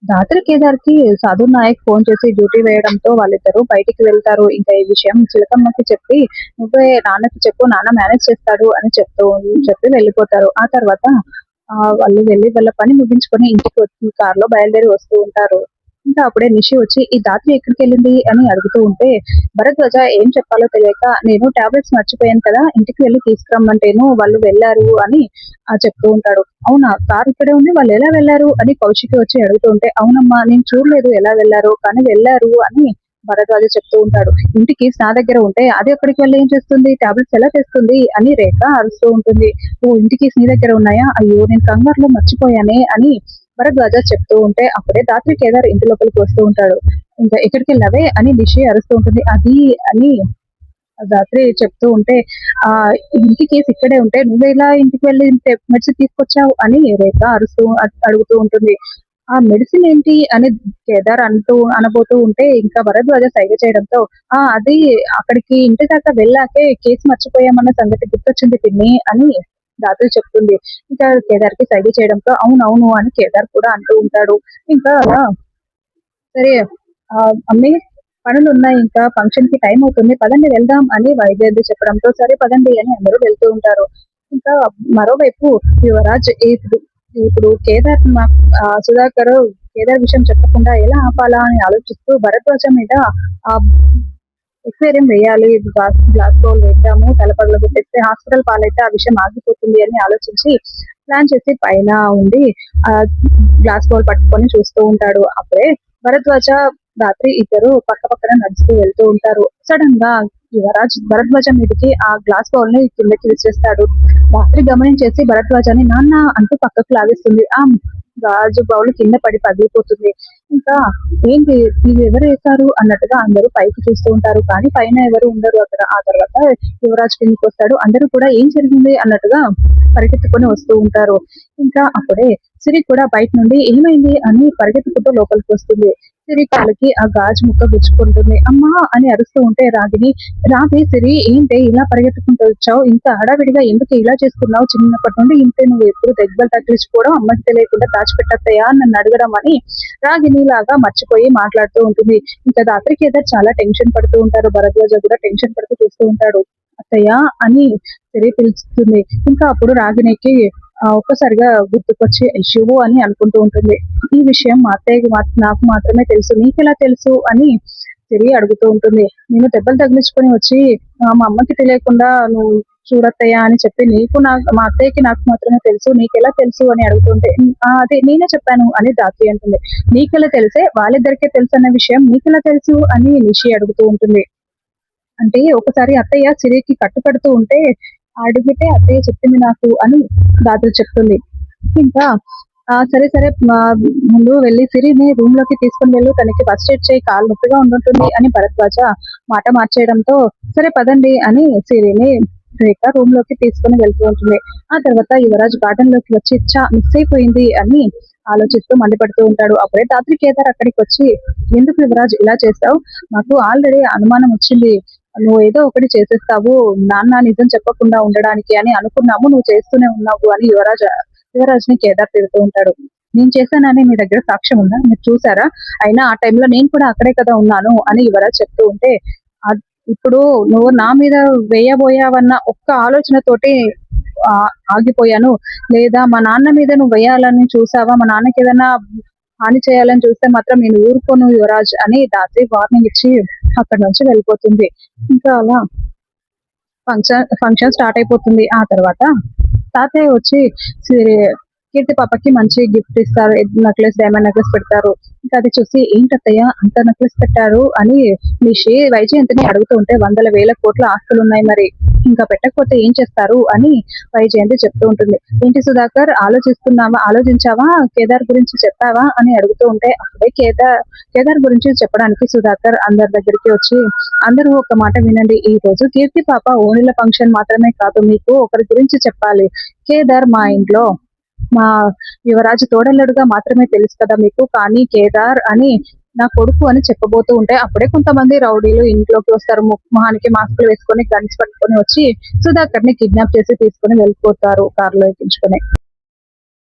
రాత్రి కేదార్‌కి సాధు నాయక్ ఫోన్ చేసి డ్యూటీ వేయడంతో వాళ్ళిద్దరూ బయటికి వెళ్తారు. ఇంకా ఈ విషయం చిలకమ్మకి చెప్పి, "నువ్వే నాన్నకి చెప్పు, నాన్న మేనేజ్ చేస్తాడు" అని చెప్పి వెళ్ళిపోతారు. ఆ తర్వాత వాళ్ళు వెళ్లి వాళ్ళ పని ముగించుకొని ఇంటికి వచ్చి కార్‌లో బయలుదేరి వస్తూ ఉంటారు. ఇంకా అప్పుడే నిషి వచ్చి, "ఈ ధాత్రి ఎక్కడికెళ్ళింది?" అని అడుగుతూ ఉంటే, భరద్వాజ ఏం చెప్పాలో తెలియక, "నేను టాబ్లెట్స్ మర్చిపోయాను కదా! ఇంటికి వెళ్లి తీసుకురమ్మంటేను వాళ్ళు వెళ్లారు" అని చెప్తూ ఉంటాడు. "అవునా! కారు ఇక్కడే ఉంది. వాళ్ళెలా వెళ్లారు?" అని కౌశికి వచ్చి అడుగుతూ ఉంటే, "అవునమ్మా! నేను చూడలేదు ఎలా వెళ్లారో, కానీ వెళ్లారు" అని భరద్వాజ చెప్తూ ఉంటాడు. "ఇంటి కీస్ నా దగ్గర ఉంటే అది అక్కడికి వెళ్లి ఏం చేస్తుంది? టాబ్లెట్స్ ఎలా తెస్తుంది?" అని రేఖ అరుస్తూ ఉంటుంది. "ఓహ్! ఇంటి కీస్ నీ దగ్గర ఉన్నాయా? అయ్యో! నేను కంగారులో మర్చిపోయానే" అని భరద్వాజ చెప్తూ ఉంటే, అప్పుడే రాత్రి కేదార్ ఇంటి లోపలికి వస్తూ ఉంటాడు. ఇంకా "ఎక్కడికెళ్ళావే?" అని నిషి అరుస్తూ ఉంటుంది. "అది" అని రాత్రి చెప్తూ ఉంటే, ఇంటి కేస్ ఇక్కడే ఉంటే నువ్వెలా ఇంటికి వెళ్లి మెడిసిన్ తీసుకొచ్చావు అని రేఖ అడుగుతూ ఉంటుంది. ఆ మెడిసిన్ ఏంటి అని కేదార్ అనబోతూ ఉంటే ఇంకా భరద్వాజ సైగ చేయడంతో, అది అక్కడికి ఇంటి దాకా వెళ్ళాకే కేసు మర్చిపోయామన్న సంగతి గుర్తొచ్చింది పిన్ని అని రాత్రి చెప్తుంది. ఇంకా కేదార్‌కి సైగ చేయడంతో అవునవును అని కేదార్ కూడా అంటూ ఉంటాడు. ఇంకా అలా సరే అమ్మి పనులున్నాయి, ఇంకా ఫంక్షన్‌కి టైం అవుతుంది. పదండి వెళ్దాం అని వైజయంతి చెప్పడంతో, సరే పదండి అని అందరూ వెళ్తూ ఉంటారు. ఇంకా మరోవైపు యువరాజ్ ఇప్పుడు ఇప్పుడు సుధాకర్ కేదార్ విషయం చెప్పకుండా ఎలా ఆపాలా అని ఆలోచిస్తూ భరద్వాజ మీద ఆహ్, ఎక్వేరియం వేయాలి. గ్లాస్ బౌల్ వేద్దాము. తల పగలగొట్టేస్తే హాస్పిటల్ పాలైతే ఆ విషయం ఆగిపోతుంది అని ఆలోచించి ప్లాన్ చేసి పైన ఉండి ఆహ్, గ్లాస్ బౌల్ పట్టుకొని చూస్తూ ఉంటాడు. అప్పుడే భరద్వాజ, రాత్రి ఇద్దరు పక్కపక్కన నడుస్తూ వెళ్తూ ఉంటారు. సడెన్ గా యువరాజ్ భరద్వాజ మీదకి ఆ గ్లాస్ బౌల్ ని కిందకి విసిరేస్తాడు. రాత్రి గమనించేసి భరద్వాజని నాన్న అంటూ పక్కకు లాగేస్తుంది. ఆ గాజు బౌల్ కింద పడి పగిలిపోతుంది. ఇంకా ఏంటి ఇది ఎవరు వేశారు అన్నట్టుగా అందరూ పైకి చూస్తూ ఉంటారు. కానీ పైన ఎవరు ఉండరు అక్కడ. ఆ తర్వాత యువరాజ్ కిందకి వస్తాడు. అందరూ కూడా ఏం జరిగింది అన్నట్టుగా పరిగెత్తుకొని వస్తూ ఉంటారు. ఇంకా అప్పుడే సిరి కూడా బయట నుండి ఏమైంది అని పరిగెత్తుకుంటూ లోపలికి వస్తుంది. సిరి కాలికి ఆ గాజు ముక్క గుచ్చుకుంటుంది. అమ్మా అని అరుస్తూ ఉంటే రాగి సిరి ఏంటి ఇలా పరిగెత్తుకుంటూ వచ్చావు? ఇంత హడావిడిగా ఎందుకు ఇలా చేస్తున్నావు? చిన్నప్పటి నుండి ఇంతే, నువ్వు ఎప్పుడు దెబ్బలు తగిలించుకోవడం అమ్మకి తెలియకుండా దాచిపెట్టత్తయ్యా అని నన్ను అడగడం అని రాగిని లాగా మర్చిపోయి మాట్లాడుతూ ఉంటుంది. ఇంకా రాత్రికి ఏదో చాలా టెన్షన్ పడుతూ ఉంటారు. భరద్వాజ కూడా టెన్షన్ పడుతూ చూస్తూ ఉంటాడు. అత్తయ్య అని సిరి పిలుస్తుంది. ఇంకా అప్పుడు రాగినికి ఒక్కసారిగా గుర్తుకొచ్చి అయ్యో అని అనుకుంటూ ఉంటుంది. ఈ విషయం మా అత్తయ్యకి నాకు మాత్రమే తెలుసు, నీకెలా తెలుసు అని సిరి అడుగుతూ ఉంటుంది. నేను దెబ్బలు తగిలించుకొని వచ్చి మా అమ్మకి తెలియకుండా నువ్వు చూడత్తయ్యా అని చెప్పి మా అత్తయ్యకి నాకు మాత్రమే తెలుసు, నీకెలా తెలుసు అని అడుగుతుంటే, అదే నేనే చెప్పాను అని దాత్రి అంటుంది. నీకెలా తెలిసే? వాళ్ళిద్దరికే తెలుసు అన్న విషయం నీకెలా తెలుసు అని నిషి అడుగుతూ ఉంటుంది. అంటే ఒకసారి అత్తయ్య సిరికి కట్టుకడుతూ ఉంటే అడిగితే అత్తయ్య చెప్పింది నాకు అని దాత్రి చెప్తుంది. ఇంకా సరే సరే ముందు వెళ్ళి సిరిని రూమ్ లోకి తీసుకొని వెళ్ళు, తనకి ఫస్ట్ ఎయిడ్ చేయి, కాలు నొప్పిగా ఉండుంటుంది అని భరద్వాజ మాట మార్చేయడంతో, సరే పదండి అని సిరిని రేఖ రూమ్ లోకి తీసుకొని వెళ్తూ ఉంటుంది. ఆ తర్వాత యువరాజ్ గార్డెన్ లోకి వచ్చి మిస్ అయిపోయింది అని ఆలోచిస్తూ మండిపడుతూ ఉంటాడు. అప్పుడే రాత్రి కేదార్ అక్కడికి వచ్చి, ఎందుకు యువరాజ్ ఇలా చేస్తావు? నాకు ఆల్రెడీ అనుమానం వచ్చింది, నువ్వు ఏదో ఒకటి చేసేస్తావు నాన్న నిజం చెప్పకుండా ఉండడానికి అని అనుకున్నాము, నువ్వు చేస్తూనే ఉన్నావు అని యువరాజ్ ని కేదార్ తిడుతూ ఉంటాడు. నేను చేశానని మీ దగ్గర సాక్ష్యం ఉందా? మీరు చూసారా? అయినా ఆ టైంలో నేను కూడా అక్కడే కదా ఉన్నాను అని యువరాజ్ చెప్తూ ఉంటే, ఇప్పుడు నువ్వు నా మీద వేయబోయావన్న ఒక్క ఆలోచనతోటి ఆగిపోయాను. లేదా మా నాన్న మీద నువ్వు వేయాలని చూసావా? మా నాన్నకి ఏదైనా హాని చేయాలని చూస్తే మాత్రం నేను ఊరుకోను యువరాజ్ అని దాసి వార్నింగ్ ఇచ్చి అక్కడి నుంచి వెళ్ళిపోతుంది. ఇంకా అలా ఫంక్షన్ స్టార్ట్ అయిపోతుంది. ఆ తర్వాత తాతయ్య వచ్చి కీర్తి పాపకి మంచి గిఫ్ట్ ఇస్తారు. డైమండ్ నెక్లెస్ పెడతారు. ఇంకా అది చూసి ఏంటత్తయ్య అంత నెక్లెస్ పెట్టారు అని నిషి వైజయంతిని అడుగుతూ ఉంటే, 100,000 కోట్ల ఆస్తులు ఉన్నాయి, మరి ఇంకా పెట్టకపోతే ఏం చేస్తారు అని వైజయంతి చెప్తూ ఉంటుంది. ఏంటి సుధాకర్ ఆలోచించావా? కేదార్ గురించి చెప్పావా అని అడుగుతూ ఉంటే, అప్పుడే కేదార్ గురించి చెప్పడానికి సుధాకర్ అందరి దగ్గరికి వచ్చి, అందరూ ఒక మాట వినండి, ఈ రోజు కీర్తి పాప ఓణిల ఫంక్షన్ మాత్రమే కాదు, మీకు ఒకరి గురించి చెప్పాలి. కేదార్ మా ఇంట్లో మా యువరాజు తోడల్లుడుగా మాత్రమే తెలుసు కదా మీకు, కానీ కేదార్ అని నా కొడుకు అని చెప్పబోతూ ఉంటే అప్పుడే కొంతమంది రౌడీలు ఇంట్లోకి వస్తారు. మొహానికి మాస్కులు వేసుకొని గన్స్ పట్టుకొని వచ్చి సుధాకర్ ని కిడ్నాప్ చేసి తీసుకొని వెళ్ళిపోతారు కారులో ఎక్కించుకొని.